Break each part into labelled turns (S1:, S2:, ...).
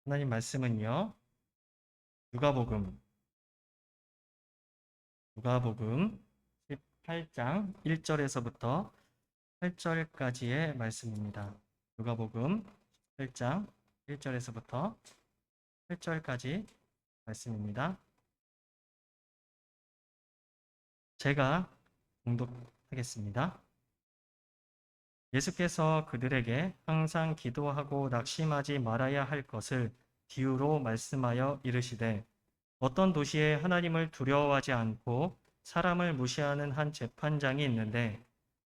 S1: 하나님 말씀은요. 누가복음 18장 1절에서부터 8절까지의 말씀입니다. 누가복음 18장 1절에서부터 8절까지 말씀입니다. 제가 봉독하겠습니다. 예수께서 그들에게 항상 기도하고 낙심하지 말아야 할 것을 비유로 말씀하여 이르시되 어떤 도시에 하나님을 두려워하지 않고 사람을 무시하는 한 재판장이 있는데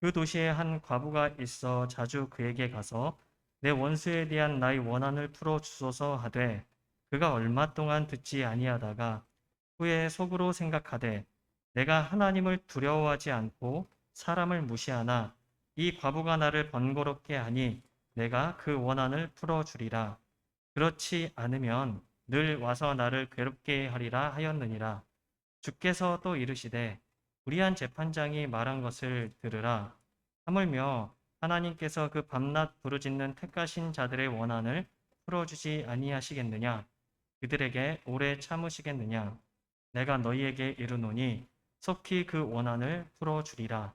S1: 그 도시에 한 과부가 있어 자주 그에게 가서 내 원수에 대한 나의 원한을 풀어 주소서 하되 그가 얼마 동안 듣지 아니하다가 후에 속으로 생각하되 내가 하나님을 두려워하지 않고 사람을 무시하나 이 과부가 나를 번거롭게 하니 내가 그 원한을 풀어 주리라. 그렇지 않으면 늘 와서 나를 괴롭게 하리라 하였느니라. 주께서 또 이르시되 불의한 재판장이 말한 것을 들으라. 하물며 하나님께서 그 밤낮 부르짖는 택하신 자들의 원한을 풀어주지 아니하시겠느냐? 그들에게 오래 참으시겠느냐? 내가 너희에게 이르노니 속히 그 원한을 풀어주리라.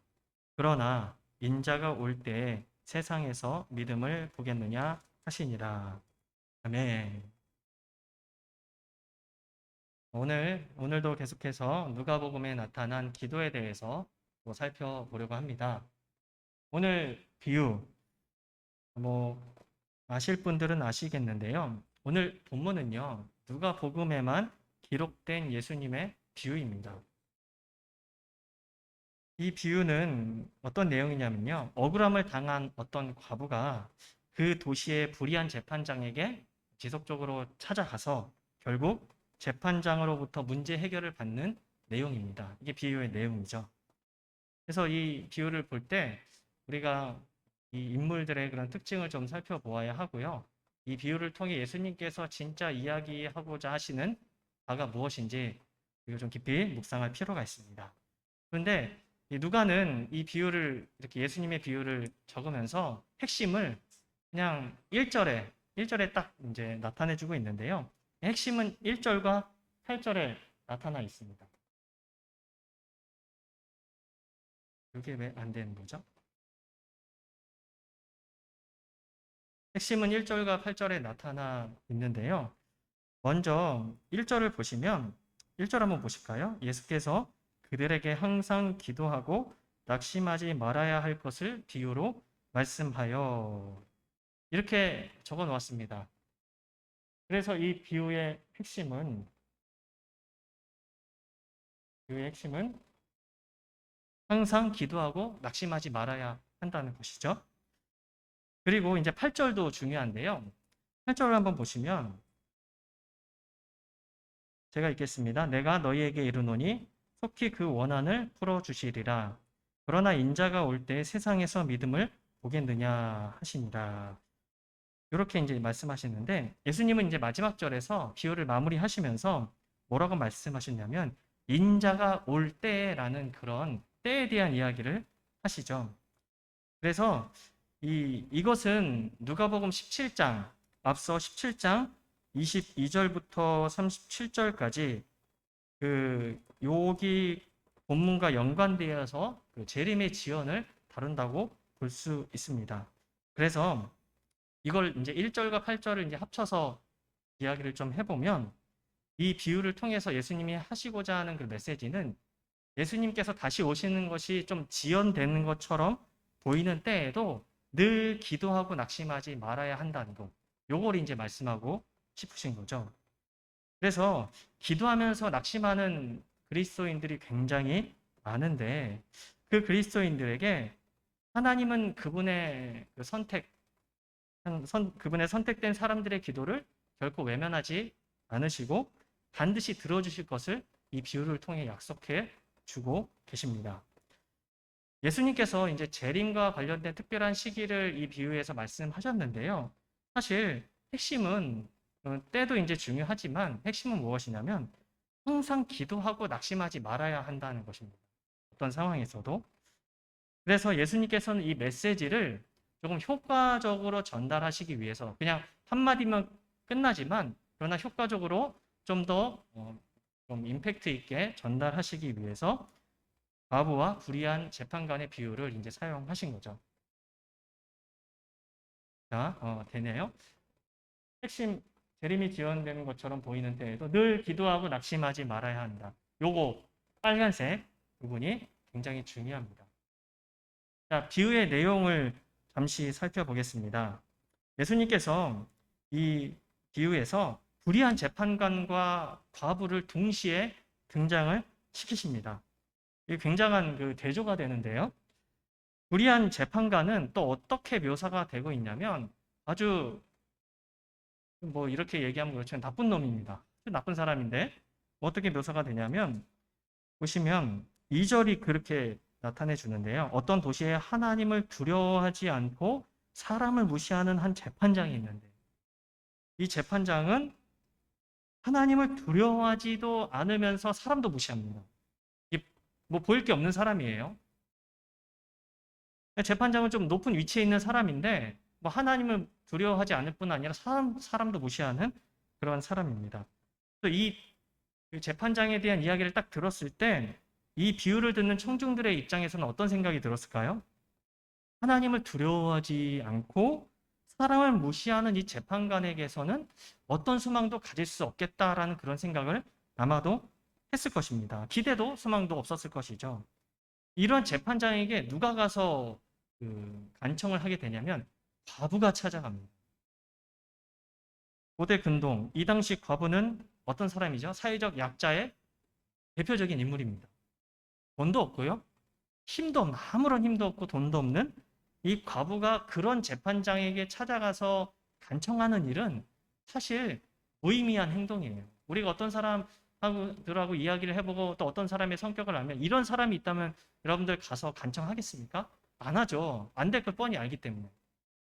S1: 그러나 인자가 올 때에 세상에서 믿음을 보겠느냐 하시니라. 아멘. 오늘도 계속해서 누가복음에 나타난 기도에 대해서 또 살펴보려고 합니다. 오늘 비유, 뭐, 아실 분들은 아시겠는데요. 오늘 본문은요, 누가복음에만 기록된 예수님의 비유입니다. 이 비유는 어떤 내용이냐면요, 억울함을 당한 어떤 과부가 그 도시의 불의한 재판장에게 지속적으로 찾아가서 결국 재판장으로부터 문제 해결을 받는 내용입니다. 이게 비유의 내용이죠. 그래서 이 비유를 볼 때 우리가 이 인물들의 그런 특징을 좀 살펴보아야 하고요. 이 비유를 통해 예수님께서 진짜 이야기하고자 하시는 바가 무엇인지 이걸 좀 깊이 묵상할 필요가 있습니다. 그런데 이 누가는 이 비유를 이렇게 예수님의 비유를 적으면서 핵심을 그냥 1절에 딱 이제 나타내 주고 있는데요. 핵심은 1절과 8절에 나타나 있습니다. 이게 왜 안 되는 거죠? 핵심은 1절과 8절에 나타나 있는데요. 먼저 1절을 보시면 1절 한번 보실까요? 예수께서 그들에게 항상 기도하고 낙심하지 말아야 할 것을 비유로 말씀하여 이렇게 적어 놓았습니다. 그래서 이 비유의 핵심은 항상 기도하고 낙심하지 말아야 한다는 것이죠. 그리고 이제 8절도 중요한데요. 8절을 한번 보시면 제가 읽겠습니다. 내가 너희에게 이르노니 속히 그 원한을 풀어 주시리라. 그러나 인자가 올 때 세상에서 믿음을 보겠느냐 하시니라. 이렇게 이제 말씀하시는데 예수님은 이제 마지막 절에서 비유를 마무리하시면서 뭐라고 말씀하셨냐면 인자가 올 때라는 그런 때에 대한 이야기를 하시죠. 그래서 이것은 누가복음 17장 앞서 17장 22절부터 37절까지 여기 본문과 연관되어서 그 재림의 지연을 다룬다고 볼 수 있습니다. 그래서 이걸 이제 1절과 8절을 이제 합쳐서 이야기를 좀 해보면 이 비유를 통해서 예수님이 하시고자 하는 그 메시지는 예수님께서 다시 오시는 것이 좀 지연되는 것처럼 보이는 때에도 늘 기도하고 낙심하지 말아야 한다는 것. 요걸 이제 말씀하고 싶으신 거죠. 그래서 기도하면서 낙심하는 그리스도인들이 굉장히 많은데 그 그리스도인들에게 하나님은 그분의 선택된 사람들의 기도를 결코 외면하지 않으시고 반드시 들어주실 것을 이 비유를 통해 약속해 주고 계십니다. 예수님께서 이제 재림과 관련된 특별한 시기를 이 비유에서 말씀하셨는데요. 사실 핵심은 때도 이제 중요하지만 핵심은 무엇이냐면 항상 기도하고 낙심하지 말아야 한다는 것입니다. 어떤 상황에서도. 그래서 예수님께서는 이 메시지를 조금 효과적으로 전달하시기 위해서 그냥 한마디만 끝나지만 그러나 효과적으로 좀 더 좀 임팩트 있게 전달하시기 위해서 과부와 불의한 재판관의 비유를 이제 사용하신 거죠. 자, 되네요. 핵심 재림이 지연되는 것처럼 보이는 때에도 늘 기도하고 낙심하지 말아야 한다. 요거 빨간색 부분이 굉장히 중요합니다. 자, 비유의 내용을 잠시 살펴보겠습니다. 예수님께서 이 비유에서 불의한 재판관과 과부를 동시에 등장을 시키십니다. 이게 굉장한 그 대조가 되는데요. 불의한 재판관은 또 어떻게 묘사가 되고 있냐면 아주 뭐 이렇게 얘기하면 그렇지만 나쁜 놈입니다. 나쁜 사람인데 어떻게 묘사가 되냐면 보시면 2절이 그렇게 나타내 주는데요. 어떤 도시에 하나님을 두려워하지 않고 사람을 무시하는 한 재판장이 있는데 이 재판장은 하나님을 두려워하지도 않으면서 사람도 무시합니다. 뭐 보일 게 없는 사람이에요. 재판장은 좀 높은 위치에 있는 사람인데 뭐 하나님을 두려워하지 않을 뿐 아니라 사람도 무시하는 그런 사람입니다. 또 이 재판장에 대한 이야기를 딱 들었을 때 이 비유를 듣는 청중들의 입장에서는 어떤 생각이 들었을까요? 하나님을 두려워하지 않고 사람을 무시하는 이 재판관에게서는 어떤 소망도 가질 수 없겠다라는 그런 생각을 아마도 했을 것입니다. 기대도 소망도 없었을 것이죠. 이런 재판장에게 누가 가서 간청을 하게 되냐면 과부가 찾아갑니다. 고대 근동, 이 당시 과부는 어떤 사람이죠? 사회적 약자의 대표적인 인물입니다. 돈도 없고요. 힘도 없는, 아무런 힘도 없고 돈도 없는 이 과부가 그런 재판장에게 찾아가서 간청하는 일은 사실 무의미한 행동이에요. 우리가 어떤 사람들하고 이야기를 해보고 또 어떤 사람의 성격을 알면 이런 사람이 있다면 여러분들 가서 간청하겠습니까? 안 하죠. 안 될 걸 뻔히 알기 때문에.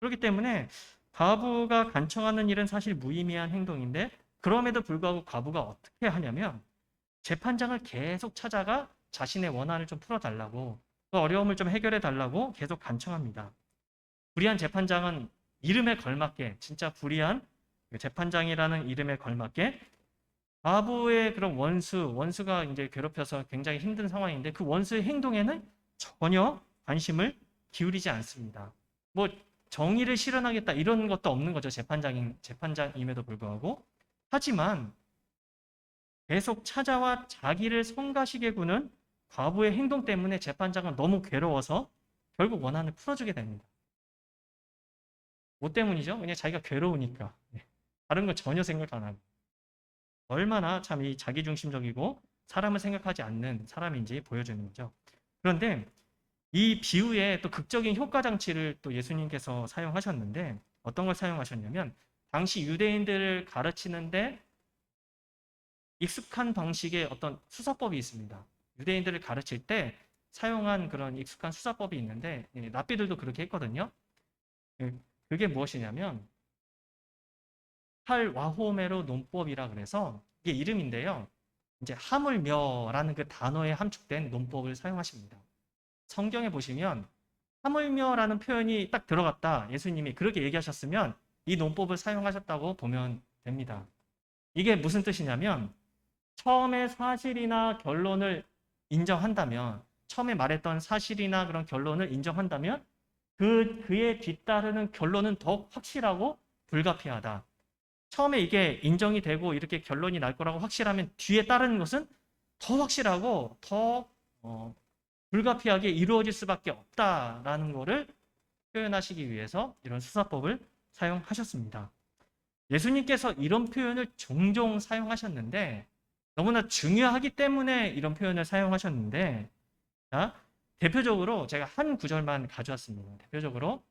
S1: 그렇기 때문에 과부가 간청하는 일은 사실 무의미한 행동인데 그럼에도 불구하고 과부가 어떻게 하냐면 재판장을 계속 찾아가 자신의 원한을 좀 풀어달라고 그 어려움을 좀 해결해 달라고 계속 간청합니다. 불의한 재판장은 이름에 걸맞게 진짜 불의한 재판장이라는 이름에 걸맞게 과부의 그런 원수가 이제 괴롭혀서 굉장히 힘든 상황인데 그 원수의 행동에는 전혀 관심을 기울이지 않습니다. 뭐 정의를 실현하겠다 이런 것도 없는 거죠. 재판장임에도 불구하고. 하지만 계속 찾아와 자기를 성가시게 구는 과부의 행동 때문에 재판장은 너무 괴로워서 결국 원한을 풀어주게 됩니다. 뭐 때문이죠? 그냥 자기가 괴로우니까. 다른 거 전혀 생각 안 하고. 얼마나 참 이 자기중심적이고 사람을 생각하지 않는 사람인지 보여주는 거죠. 그런데 이 비유에 또 극적인 효과 장치를 또 예수님께서 사용하셨는데 어떤 걸 사용하셨냐면 당시 유대인들을 가르치는데 익숙한 방식의 어떤 수사법이 있습니다. 유대인들을 가르칠 때 사용한 그런 익숙한 수사법이 있는데 랍비들도 그렇게 했거든요. 그게 무엇이냐면 할와호메로 논법이라 그래서 이게 이름인데요. 이제 하물며라는 그 단어에 함축된 논법을 사용하십니다. 성경에 보시면 하물며라는 표현이 딱 들어갔다. 예수님이 그렇게 얘기하셨으면 이 논법을 사용하셨다고 보면 됩니다. 이게 무슨 뜻이냐면 처음에 사실이나 결론을 인정한다면 처음에 말했던 사실이나 그런 결론을 인정한다면 그에 뒤따르는 결론은 더욱 확실하고 불가피하다. 처음에 이게 인정이 되고 이렇게 결론이 날 거라고 확실하면 뒤에 따르는 것은 더 확실하고 더 불가피하게 이루어질 수밖에 없다라는 것을 표현하시기 위해서 이런 수사법을 사용하셨습니다. 예수님께서 이런 표현을 종종 사용하셨는데 너무나 중요하기 때문에 이런 표현을 사용하셨는데 자, 대표적으로 제가 한 구절만 가져왔습니다. 대표적으로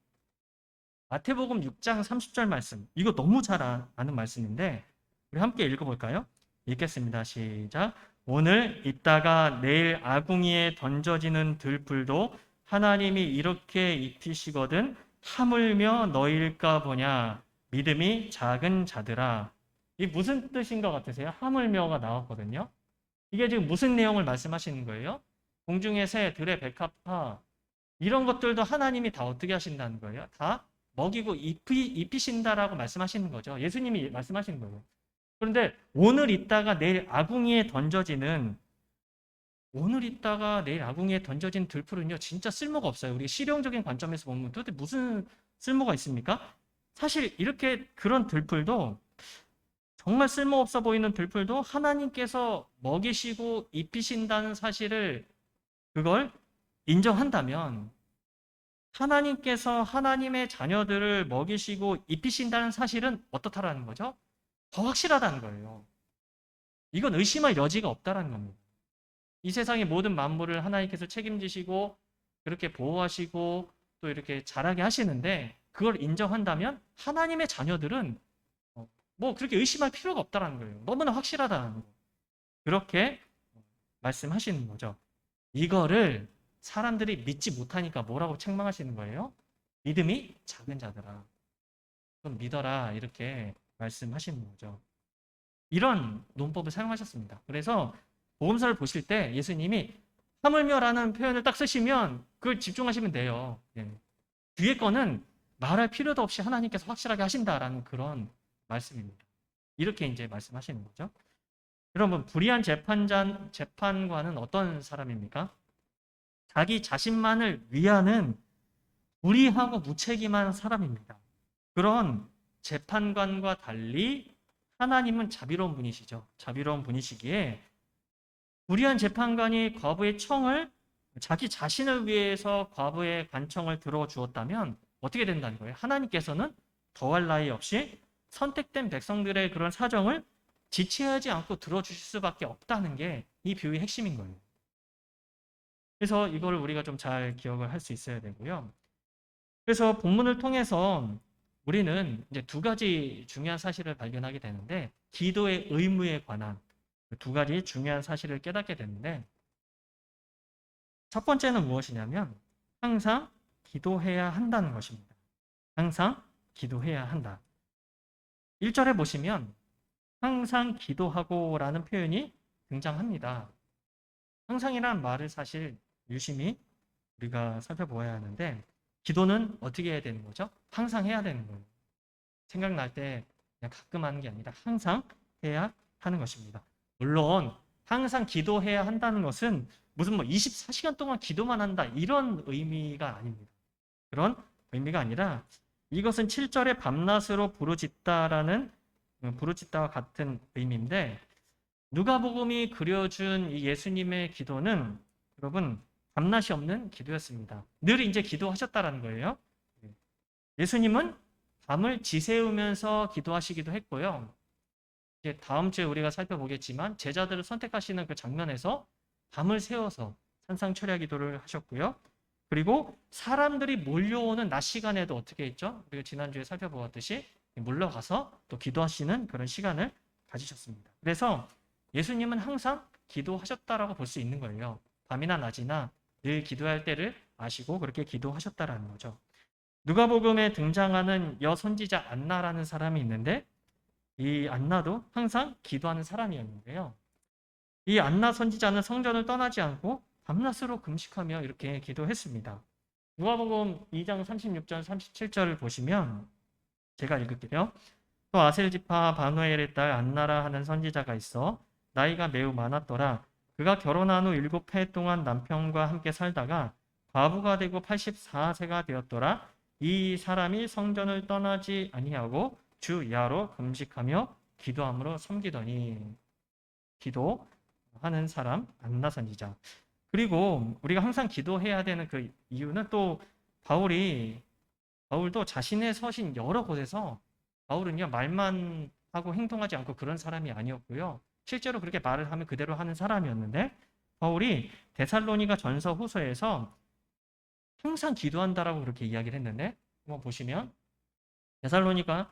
S1: 마태복음 6장 30절 말씀. 이거 너무 잘 아는 말씀인데 우리 함께 읽어볼까요? 읽겠습니다. 시작. 오늘 있다가 내일 아궁이에 던져지는 들불도 하나님이 이렇게 입히시거든 하물며 너희일까 보냐. 믿음이 작은 자들아. 이 무슨 뜻인 것 같으세요? 하물며가 나왔거든요. 이게 지금 무슨 내용을 말씀하시는 거예요? 공중의 새, 들의 백합화 이런 것들도 하나님이 다 어떻게 하신다는 거예요? 다 먹이고 입히신다라고 말씀하시는 거죠. 예수님이 말씀하시는 거예요. 그런데 오늘 있다가 내일 아궁이에 던져지는 들풀은요, 진짜 쓸모가 없어요. 우리 실용적인 관점에서 보면 도대체 무슨 쓸모가 있습니까? 사실 이렇게 그런 들풀도, 정말 쓸모없어 보이는 들풀도 하나님께서 먹이시고 입히신다는 사실을, 그걸 인정한다면, 하나님께서 하나님의 자녀들을 먹이시고 입히신다는 사실은 어떻다라는 거죠? 더 확실하다는 거예요. 이건 의심할 여지가 없다라는 겁니다. 이 세상의 모든 만물을 하나님께서 책임지시고 그렇게 보호하시고 또 이렇게 자라게 하시는데, 그걸 인정한다면 하나님의 자녀들은 뭐 그렇게 의심할 필요가 없다라는 거예요. 너무나 확실하다는 거. 그렇게 말씀하시는 거죠. 이거를 사람들이 믿지 못하니까 뭐라고 책망하시는 거예요? 믿음이 작은 자들아, 좀 믿어라, 이렇게 말씀하시는 거죠. 이런 논법을 사용하셨습니다. 그래서 복음서를 보실 때 예수님이 하물며라는 표현을 딱 쓰시면 그걸 집중하시면 돼요. 예. 뒤에 거는 말할 필요도 없이 하나님께서 확실하게 하신다라는 그런 말씀입니다. 이렇게 이제 말씀하시는 거죠. 여러분, 불의한 재판관은 어떤 사람입니까? 자기 자신만을 위하는 불의하고 무책임한 사람입니다. 그런 재판관과 달리 하나님은 자비로운 분이시죠. 자비로운 분이시기에 불의한 재판관이 과부의 청을, 자기 자신을 위해서 과부의 관청을 들어주었다면 어떻게 된다는 거예요? 하나님께서는 더할 나위 없이 선택된 백성들의 그런 사정을 지체하지 않고 들어주실 수밖에 없다는 게 이 비유의 핵심인 거예요. 그래서 이걸 우리가 좀 잘 기억을 할 수 있어야 되고요. 그래서 본문을 통해서 우리는 이제 두 가지 중요한 사실을 발견하게 되는데, 기도의 의무에 관한 두 가지 중요한 사실을 깨닫게 되는데, 첫 번째는 무엇이냐면 항상 기도해야 한다는 것입니다. 항상 기도해야 한다. 1절에 보시면 항상 기도하고 라는 표현이 등장합니다. 항상이라는 말을 사실 유심히 우리가 살펴보아야 하는데, 기도는 어떻게 해야 되는 거죠? 항상 해야 되는 거예요. 생각날 때 그냥 가끔 하는 게 아니라 항상 해야 하는 것입니다. 물론 항상 기도해야 한다는 것은 무슨 뭐 24시간 동안 기도만 한다, 이런 의미가 아닙니다. 그런 의미가 아니라 이것은 7절의 밤낮으로 부르짖다와 같은 의미인데, 누가복음이 그려준 이 예수님의 기도는 여러분 밤낮이 없는 기도였습니다. 늘 이제 기도하셨다라는 거예요. 예수님은 밤을 지새우면서 기도하시기도 했고요. 이제 다음 주에 우리가 살펴보겠지만 제자들을 선택하시는 그 장면에서 밤을 새워서 산상철야 기도를 하셨고요. 그리고 사람들이 몰려오는 낮 시간에도 어떻게 했죠? 우리가 지난주에 살펴보았듯이 물러가서 또 기도하시는 그런 시간을 가지셨습니다. 그래서 예수님은 항상 기도하셨다라고 볼 수 있는 거예요. 밤이나 낮이나 늘 기도할 때를 아시고 그렇게 기도하셨다라는 거죠. 누가복음에 등장하는 여선지자 안나라는 사람이 있는데, 이 안나도 항상 기도하는 사람이었는데요. 이 안나 선지자는 성전을 떠나지 않고 밤낮으로 금식하며 이렇게 기도했습니다. 누가복음 2장 36절 37절을 보시면 제가 읽을게요. 또 아셀지파 바누엘의 딸 안나라 하는 선지자가 있어 나이가 매우 많았더라. 그가 결혼한 후 7해 동안 남편과 함께 살다가 과부가 되고 84세가 되었더라. 이 사람이 성전을 떠나지 아니하고 주 야로 금식하며 기도함으로 섬기더니. 기도하는 사람 안나 선지자. 그리고 우리가 항상 기도해야 되는 그 이유는 또 바울도 자신의 서신 여러 곳에서, 바울은요 말만 하고 행동하지 않고 그런 사람이 아니었고요. 실제로 그렇게 말을 하면 그대로 하는 사람이었는데, 바울이 데살로니가 전서 후서에서 항상 기도한다라고 그렇게 이야기를 했는데, 한번 보시면 데살로니가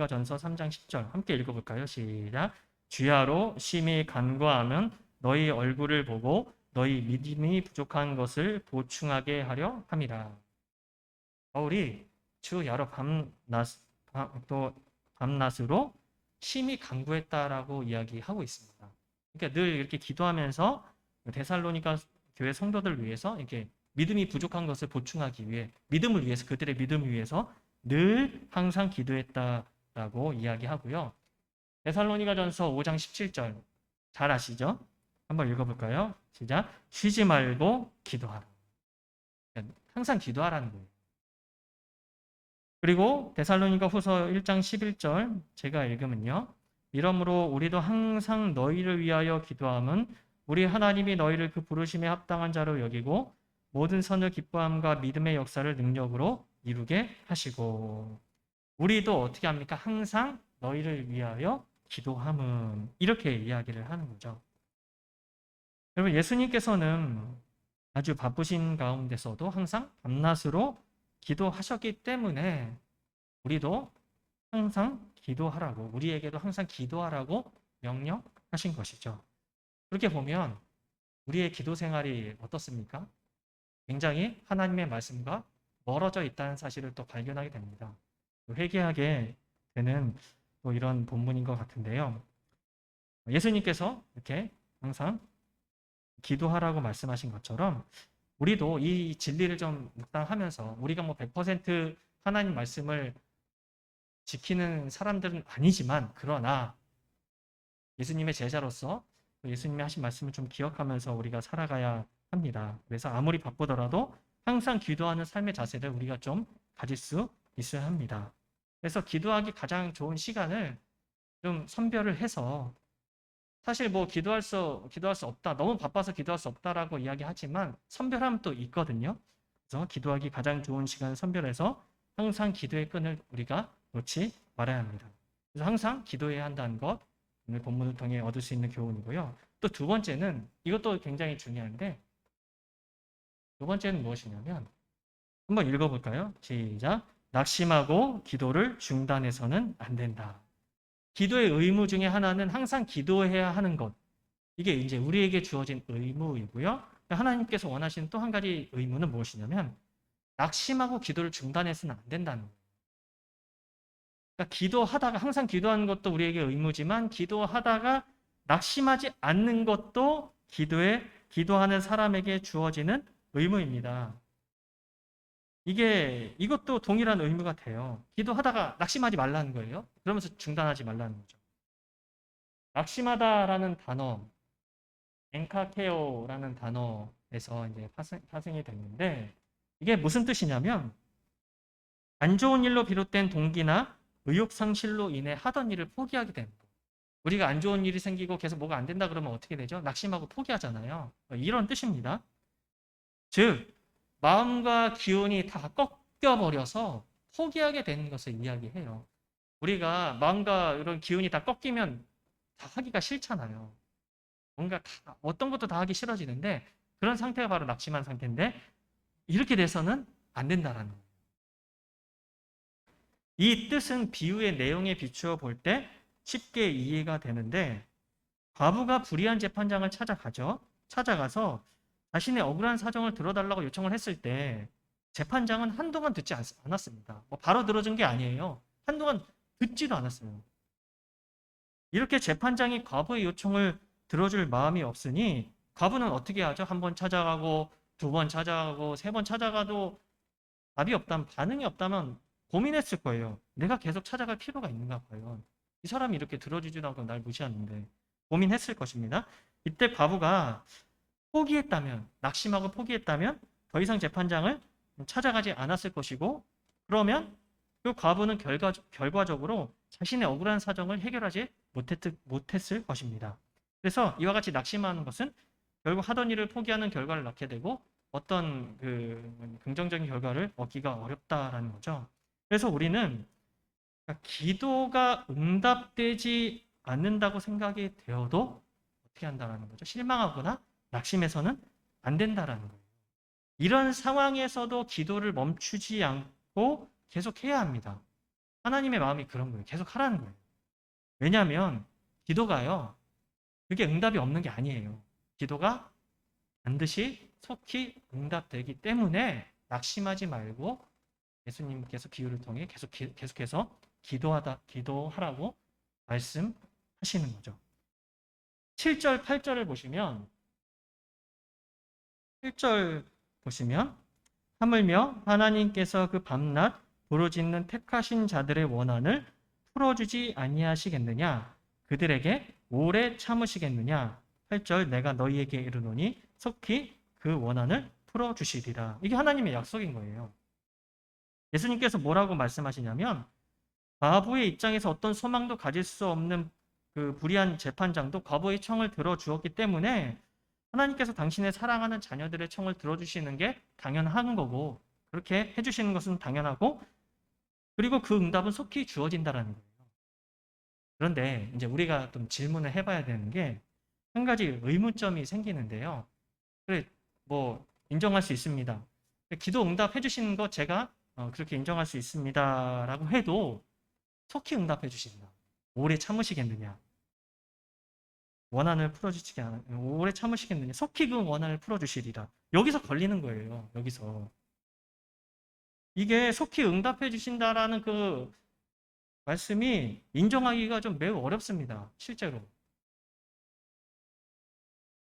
S1: 전서 3장 10절 함께 읽어볼까요? 시작. 주야로 심히 간구하면 너희 얼굴을 보고 너희 믿음이 부족한 것을 보충하게 하려 함이라. 바울이 주야로 밤낮으로 심히 간구했다라고 이야기하고 있습니다. 그러니까 늘 이렇게 기도하면서 데살로니가 교회 성도들 위해서 이렇게 믿음이 부족한 것을 보충하기 위해, 믿음을 위해서, 그들의 믿음을 위해서 늘 항상 기도했다라고 이야기하고요. 데살로니가전서 5장 17절 잘 아시죠? 한번 읽어볼까요? 시작. 쉬지 말고 기도하라. 항상 기도하라는 거예요. 그리고 데살로니가 후서 1장 11절 제가 읽으면요. 이러므로 우리도 항상 너희를 위하여 기도함은 우리 하나님이 너희를 그 부르심에 합당한 자로 여기고 모든 선을 기뻐함과 믿음의 역사를 능력으로 이루게 하시고, 우리도 어떻게 합니까? 항상 너희를 위하여 기도함은, 이렇게 이야기를 하는 거죠. 여러분, 예수님께서는 아주 바쁘신 가운데서도 항상 밤낮으로 기도하셨기 때문에 우리도 항상 기도하라고, 우리에게도 항상 기도하라고 명령하신 것이죠. 그렇게 보면 우리의 기도 생활이 어떻습니까? 굉장히 하나님의 말씀과 멀어져 있다는 사실을 또 발견하게 됩니다. 회개하게 되는 또 이런 본문인 것 같은데요. 예수님께서 이렇게 항상 기도하라고 말씀하신 것처럼 우리도 이 진리를 좀 묵상하면서, 우리가 뭐 100% 하나님 말씀을 지키는 사람들은 아니지만, 그러나 예수님의 제자로서 예수님이 하신 말씀을 좀 기억하면서 우리가 살아가야 합니다. 그래서 아무리 바쁘더라도 항상 기도하는 삶의 자세를 우리가 좀 가질 수 있어야 합니다. 그래서 기도하기 가장 좋은 시간을 좀 선별을 해서, 사실 뭐 기도할 수 없다, 너무 바빠서 기도할 수 없다라고 이야기하지만 선별하면 또 있거든요. 그래서 기도하기 가장 좋은 시간을 선별해서 항상 기도의 끈을 우리가 놓지 말아야 합니다. 그래서 항상 기도해야 한다는 것, 오늘 본문을 통해 얻을 수 있는 교훈이고요. 또 두 번째는, 이것도 굉장히 중요한데, 두 번째는 무엇이냐면, 한번 읽어볼까요? 시작. 낙심하고 기도를 중단해서는 안 된다. 기도의 의무 중에 하나는 항상 기도해야 하는 것. 이게 이제 우리에게 주어진 의무이고요. 하나님께서 원하시는 또 한 가지 의무는 무엇이냐면, 낙심하고 기도를 중단해서는 안 된다는 거예요. 그러니까 기도하다가, 항상 기도하는 것도 우리에게 의무지만, 기도하다가 낙심하지 않는 것도 기도하는 사람에게 주어지는 의무입니다. 이것도 동일한 의무가 돼요. 기도하다가 낙심하지 말라는 거예요. 그러면서 중단하지 말라는 거죠. 낙심하다라는 단어, 엔카케오라는 단어에서 이제 파생이 됐는데, 이게 무슨 뜻이냐면, 안 좋은 일로 비롯된 동기나 의욕 상실로 인해 하던 일을 포기하게 되는 거예요. 우리가 안 좋은 일이 생기고 계속 뭐가 안 된다 그러면 어떻게 되죠? 낙심하고 포기하잖아요. 이런 뜻입니다. 즉, 마음과 기운이 다 꺾여버려서 포기하게 되는 것을 이야기해요. 우리가 마음과 이런 기운이 다 꺾이면 다 하기가 싫잖아요. 뭔가 어떤 것도 다 하기 싫어지는데, 그런 상태가 바로 낙심한 상태인데, 이렇게 돼서는 안 된다라는 거예요. 이 뜻은 비유의 내용에 비추어 볼 때 쉽게 이해가 되는데, 과부가 불의한 재판장을 찾아가죠. 찾아가서 자신의 억울한 사정을 들어달라고 요청을 했을 때 재판장은 한동안 듣지 않았습니다. 바로 들어준 게 아니에요. 한동안 듣지도 않았어요. 이렇게 재판장이 과부의 요청을 들어줄 마음이 없으니 과부는 어떻게 하죠? 한 번 찾아가고, 두 번 찾아가고, 세 번 찾아가도 답이 없다면, 반응이 없다면 고민했을 거예요. 내가 계속 찾아갈 필요가 있는가 봐요. 이 사람이 이렇게 들어주지도 않고 날 무시하는데, 고민했을 것입니다. 이때 과부가 포기했다면, 낙심하고 포기했다면 더 이상 재판장을 찾아가지 않았을 것이고, 그러면 그 과부는 결과적으로 자신의 억울한 사정을 해결하지 못했을 것입니다. 그래서 이와 같이 낙심하는 것은 결국 하던 일을 포기하는 결과를 낳게 되고, 어떤 긍정적인 결과를 얻기가 어렵다라는 거죠. 그래서 우리는 기도가 응답되지 않는다고 생각이 되어도 어떻게 한다라는 거죠? 실망하거나 낙심해서는 안 된다라는 거예요. 이런 상황에서도 기도를 멈추지 않고 계속 해야 합니다. 하나님의 마음이 그런 거예요. 계속 하라는 거예요. 왜냐하면 기도가요, 그게 응답이 없는 게 아니에요. 기도가 반드시 속히 응답되기 때문에 낙심하지 말고 예수님께서 비유를 통해 계속해서 기도하라고 말씀하시는 거죠. 7절, 8절을 보시면 7절 보시면 하물며 하나님께서 그 밤낮 부르짖는 택하신 자들의 원한을 풀어주지 아니하시겠느냐? 그들에게 오래 참으시겠느냐? 8절 내가 너희에게 이르노니 속히 그 원한을 풀어주시리라. 이게 하나님의 약속인 거예요. 예수님께서 뭐라고 말씀하시냐면 과부의 입장에서 어떤 소망도 가질 수 없는 그 불의한 재판장도 과부의 청을 들어주었기 때문에 하나님께서 당신의 사랑하는 자녀들의 청을 들어주시는 게 당연한 거고 그렇게 해주시는 것은 당연하고 그리고 그 응답은 속히 주어진다라는 거예요. 그런데 이제 우리가 좀 질문을 해봐야 되는 게 한 가지 의문점이 생기는데요. 그래, 뭐 인정할 수 있습니다. 기도 응답해 주시는 거 제가 그렇게 인정할 수 있습니다라고 해도 속히 응답해 주신다. 오래 참으시겠느냐? 원한을 풀어주시지 않아 오래 참으시겠느냐? 속히 그 원한을 풀어주시리라. 여기서 걸리는 거예요. 여기서 이게 속히 응답해 주신다라는 그 말씀이 인정하기가 좀 매우 어렵습니다. 실제로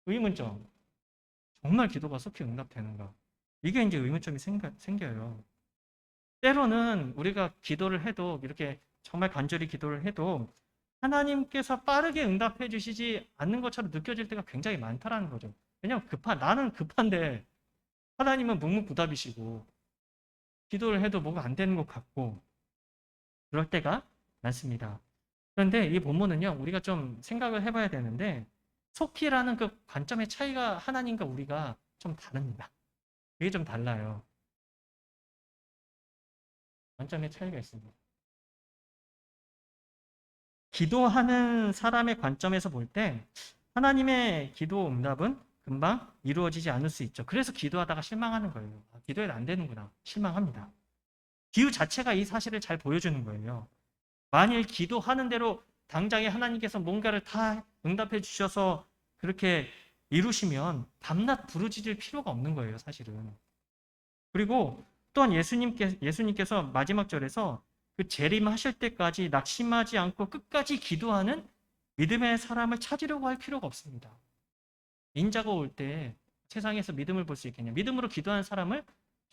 S1: 의문점. 정말 기도가 속히 응답되는가? 이게 이제 의문점이 생겨요. 때로는 우리가 기도를 해도 이렇게 정말 간절히 기도를 해도 하나님께서 빠르게 응답해 주시지 않는 것처럼 느껴질 때가 굉장히 많다라는 거죠. 왜냐하면 나는 급한데 하나님은 묵묵부답이시고 기도를 해도 뭐가 안 되는 것 같고 그럴 때가 많습니다. 그런데 이 본문은요, 우리가 좀 생각을 해봐야 되는데 속히라는 그 관점의 차이가 하나님과 우리가 좀 다릅니다. 이게 좀 달라요. 관점의 차이가 있습니다. 기도하는 사람의 관점에서 볼 때 하나님의 기도 응답은 금방 이루어지지 않을 수 있죠. 그래서 기도하다가 실망하는 거예요. 기도해도 안 되는구나. 실망합니다. 기후 자체가 이 사실을 잘 보여주는 거예요. 만일 기도하는 대로 당장에 하나님께서 뭔가를 다 응답해 주셔서 그렇게 이루시면 밤낮 부르짖을 필요가 없는 거예요, 사실은. 그리고 또한 예수님께서 마지막 절에서 그 재림하실 때까지 낙심하지 않고 끝까지 기도하는 믿음의 사람을 찾으려고 할 필요가 없습니다. 인자가 올 때 세상에서 믿음을 볼 수 있겠냐? 믿음으로 기도하는 사람을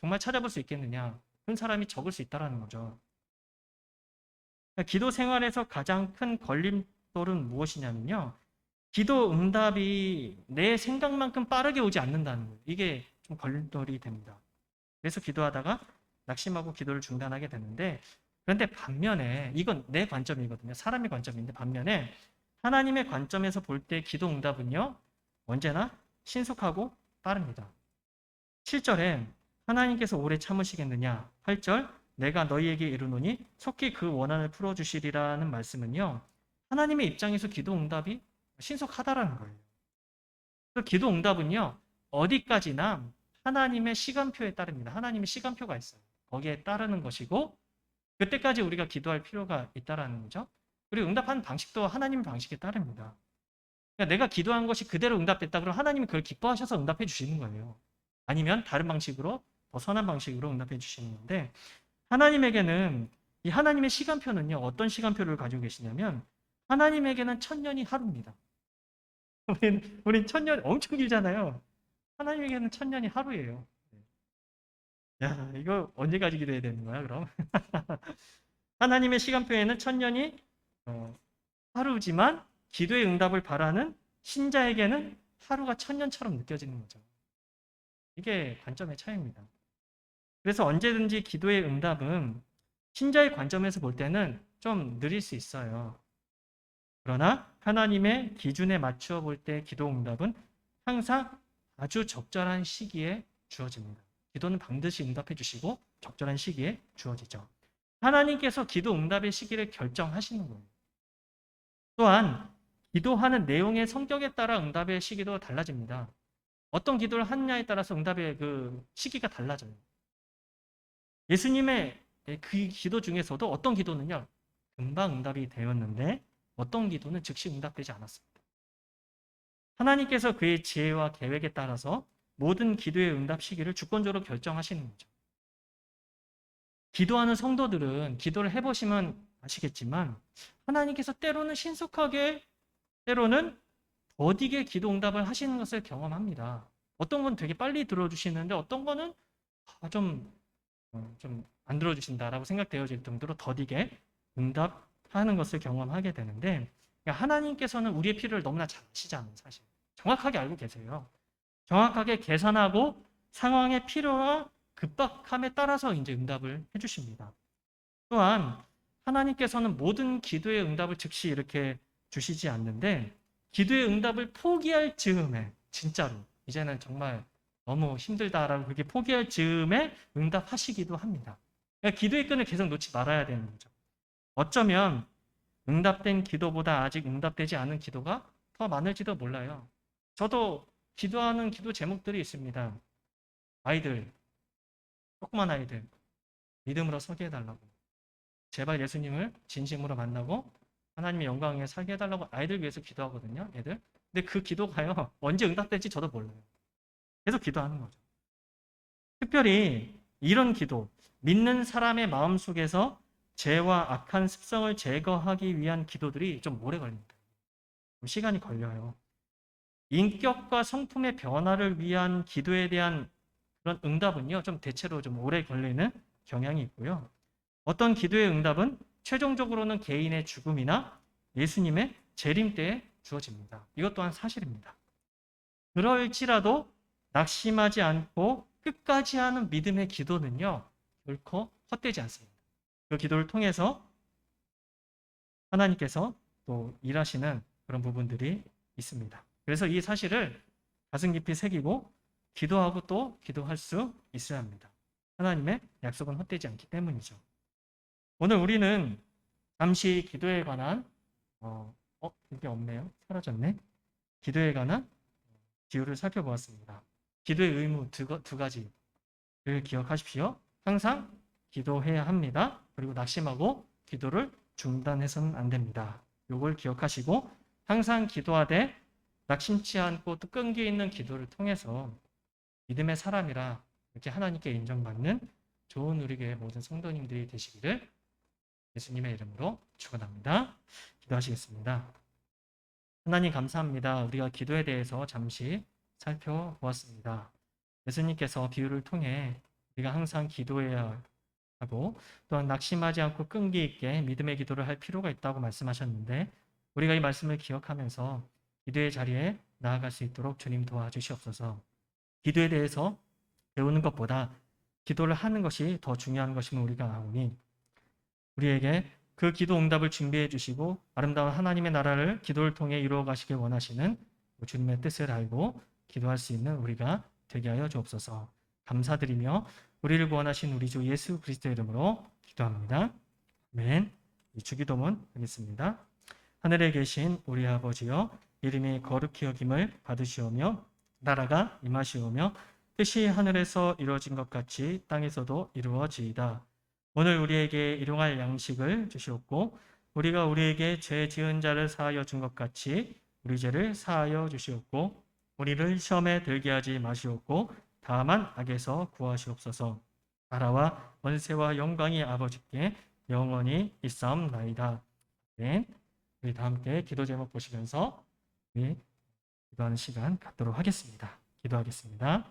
S1: 정말 찾아볼 수 있겠느냐? 그런 사람이 적을 수 있다는 거죠. 기도 생활에서 가장 큰 걸림돌은 무엇이냐면요. 기도 응답이 내 생각만큼 빠르게 오지 않는다는 거예요. 이게 좀 걸림돌이 됩니다. 그래서 기도하다가 낙심하고 기도를 중단하게 되는데 그런데 반면에 이건 내 관점이거든요. 사람의 관점인데 반면에 하나님의 관점에서 볼 때 기도 응답은요. 언제나 신속하고 빠릅니다. 7절에 하나님께서 오래 참으시겠느냐 8절 내가 너희에게 이르노니 속히 그 원한을 풀어주시리라는 말씀은요. 하나님의 입장에서 기도 응답이 신속하다라는 거예요. 그 기도 응답은요. 어디까지나 하나님의 시간표에 따릅니다. 하나님의 시간표가 있어요. 거기에 따르는 것이고 그때까지 우리가 기도할 필요가 있다라는 거죠. 그리고 응답하는 방식도 하나님의 방식에 따릅니다. 그러니까 내가 기도한 것이 그대로 응답됐다 그러면 하나님이 그걸 기뻐하셔서 응답해 주시는 거예요. 아니면 다른 방식으로 더 선한 방식으로 응답해 주시는 건데 하나님에게는 이 하나님의 시간표는요. 어떤 시간표를 가지고 계시냐면 하나님에게는 천년이 하루입니다. 우린 천년 엄청 길잖아요. 하나님에게는 천년이 하루예요. 야, 이거 언제까지 기도해야 되는 거야, 그럼? 하나님의 시간표에는 천년이 하루지만 기도의 응답을 바라는 신자에게는 하루가 천년처럼 느껴지는 거죠. 이게 관점의 차이입니다. 그래서 언제든지 기도의 응답은 신자의 관점에서 볼 때는 좀 느릴 수 있어요. 그러나 하나님의 기준에 맞추어 볼 때 기도 응답은 항상 아주 적절한 시기에 주어집니다. 기도는 반드시 응답해 주시고 적절한 시기에 주어지죠. 하나님께서 기도 응답의 시기를 결정하시는 거예요. 또한 기도하는 내용의 성격에 따라 응답의 시기도 달라집니다. 어떤 기도를 하느냐에 따라서 응답의 그 시기가 달라져요. 예수님의 그 기도 중에서도 어떤 기도는요. 금방 응답이 되었는데 어떤 기도는 즉시 응답되지 않았습니다. 하나님께서 그의 지혜와 계획에 따라서 모든 기도의 응답 시기를 주권적으로 결정하시는 거죠. 기도하는 성도들은 기도를 해보시면 아시겠지만 하나님께서 때로는 신속하게 때로는 더디게 기도 응답을 하시는 것을 경험합니다. 어떤 건 되게 빨리 들어주시는데 어떤 거는 좀 안 들어주신다라고 생각되어질 정도로 더디게 응답하는 것을 경험하게 되는데, 그러니까 하나님께서는 우리의 필요를 너무나 잘 아시잖아요. 사실 정확하게 알고 계세요. 정확하게 계산하고 상황의 필요와 급박함에 따라서 이제 응답을 해주십니다. 또한 하나님께서는 모든 기도의 응답을 즉시 이렇게 주시지 않는데, 기도의 응답을 포기할 즈음에, 진짜로 이제는 정말 너무 힘들다라고 그렇게 포기할 즈음에 응답하시기도 합니다. 그러니까 기도의 끈을 계속 놓지 말아야 되는 거죠. 어쩌면 응답된 기도보다 아직 응답되지 않은 기도가 더 많을지도 몰라요. 저도 기도하는 기도 제목들이 있습니다. 아이들, 조그만 아이들, 믿음으로 서게 해달라고. 제발 예수님을 진심으로 만나고 하나님의 영광에 살게 해달라고 아이들 위해서 기도하거든요, 애들. 근데 그 기도가요, 언제 응답될지 저도 몰라요. 계속 기도하는 거죠. 특별히 이런 기도, 믿는 사람의 마음속에서 죄와 악한 습성을 제거하기 위한 기도들이 좀 오래 걸립니다. 시간이 걸려요. 인격과 성품의 변화를 위한 기도에 대한 그런 응답은요, 좀 대체로 좀 오래 걸리는 경향이 있고요. 어떤 기도의 응답은 최종적으로는 개인의 죽음이나 예수님의 재림 때에 주어집니다. 이것 또한 사실입니다. 그럴지라도 낙심하지 않고 끝까지 하는 믿음의 기도는요, 결코 헛되지 않습니다. 그 기도를 통해서 하나님께서 또 일하시는 그런 부분들이 있습니다. 그래서 이 사실을 가슴 깊이 새기고 기도하고 또 기도할 수 있어야 합니다. 하나님의 약속은 헛되지 않기 때문이죠. 오늘 우리는 잠시 기도에 관한 이게 없네요. 사라졌네. 기도에 관한 기호를 살펴보았습니다. 기도의 의무 두 가지를 기억하십시오. 항상 기도해야 합니다. 그리고 낙심하고 기도를 중단해서는 안 됩니다. 이걸 기억하시고 항상 기도하되 낙심치 않고 또 끈기 있는 기도를 통해서 믿음의 사람이라 이렇게 하나님께 인정받는 좋은 우리 교회 모든 성도님들이 되시기를 예수님의 이름으로 축원합니다. 기도하시겠습니다. 하나님 감사합니다. 우리가 기도에 대해서 잠시 살펴보았습니다. 예수님께서 비유를 통해 우리가 항상 기도해야 하고 또한 낙심하지 않고 끈기 있게 믿음의 기도를 할 필요가 있다고 말씀하셨는데, 우리가 이 말씀을 기억하면서 기도의 자리에 나아갈 수 있도록 주님 도와주시옵소서. 기도에 대해서 배우는 것보다 기도를 하는 것이 더 중요한 것임을 우리가 아오니 우리에게 그 기도 응답을 준비해 주시고 아름다운 하나님의 나라를 기도를 통해 이루어 가시길 원하시는 주님의 뜻을 알고 기도할 수 있는 우리가 되게 하여 주옵소서. 감사드리며 우리를 구원하신 우리 주 예수 그리스도의 이름으로 기도합니다. 아멘. 주기도문 하겠습니다. 하늘에 계신 우리 아버지여, 이름이 거룩히 여김을 받으시오며 나라가 임하시오며 뜻이 하늘에서 이루어진 것 같이 땅에서도 이루어지이다. 오늘 우리에게 일용할 양식을 주시옵고 우리가 우리에게 죄 지은 자를 사하여 준 것 같이 우리 죄를 사하여 주시옵고 우리를 시험에 들게 하지 마시옵고 다만 악에서 구하시옵소서. 나라와 권세와 영광이 아버지께 영원히 있사옵나이다. 네. 우리 다 함께 기도 제목 보시면서 우리 기도하는 시간 갖도록 하겠습니다. 기도하겠습니다.